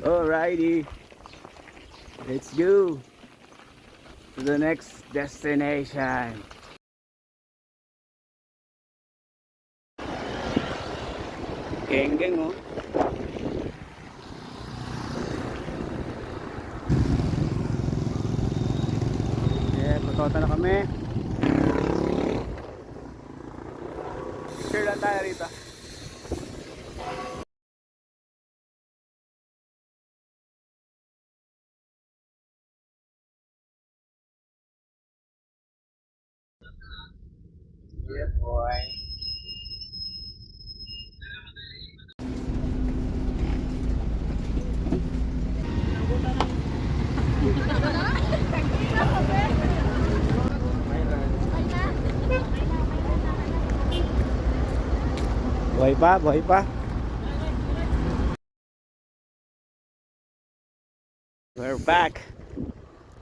Alrighty, let's go to the next destination. Geng-geng oh. Yeah, patota na kami. Share lang tayo rito. Yeah, boy. Buhay pa, buhay pa. We're back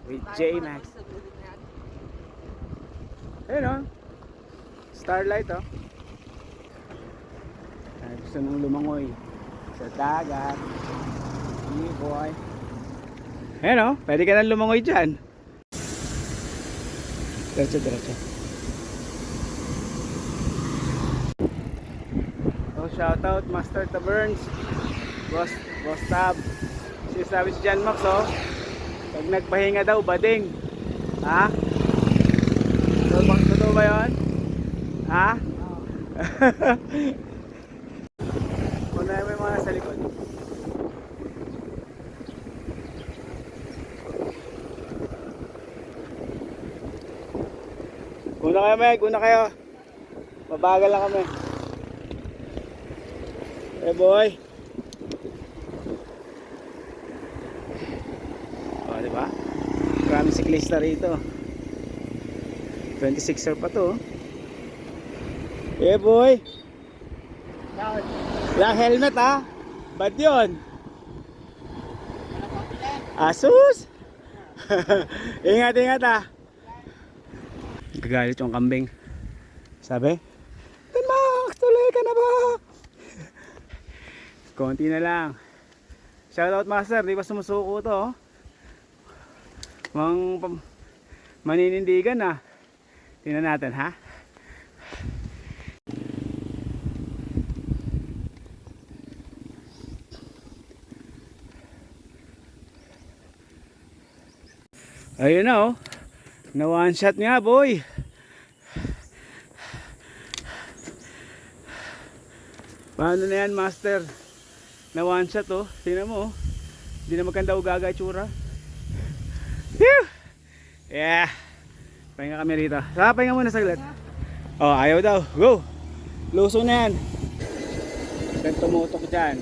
with J-Max. Ayun oh, starlight oh. Ay, gusto nang lumangoy sa dagat. Yeah, boy. Ayun oh, pwede ka nang lumangoy dyan. Diretso, diretso. Oh, shoutout Master Taverns, Boss Tab. Sinasabi si John Max oh, pag nagpahinga daw bading. Ha? Totoo ba yun? Ha? Kuna mo yung mga nasa likod. Kuna kayo Meg, kuna kayo. Mabagal lang kami. Hey boy. O, diba? Maraming siklista rito. 26er pa to. Hey boy. Walang helmet ha. Bad yun. Asus. Ingat ingat ha. Gagalit yung kambing. Sabi, Max, tuloy ka na ba? Konti na lang. Shoutout Master, di ba sumusuko to? Maninindigan na. Tingnan natin ha. Ayun na oh. Na one shot nga boy. Paano na yan Master? Na one shot oh. Tingnan mo oh. Hindi na maganda ugaga itsura. Yeah. Pahinga kami rito. Saka pahinga muna saglit. Oh, ayaw daw. Go. Luso na yan. Then tumutok dyan.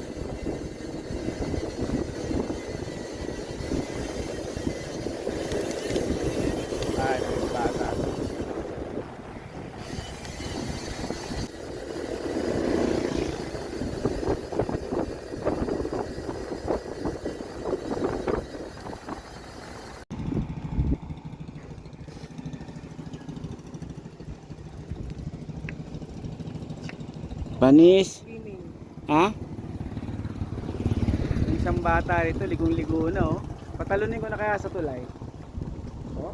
Ay, bata. Panis. Ha? Isang bata rito, ligong-ligo na oh. Patalunin ko na kaya sa tulay. Oh.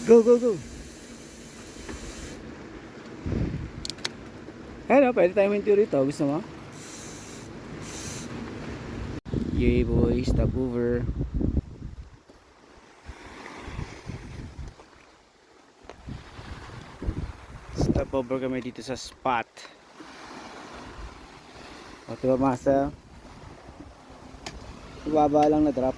Go, go, go. Hello, pwede tayo minto rito. Gusto mo? Yay boys, stop over. Stop over kami dito sa spot. O diba Master? Baba lang na drop.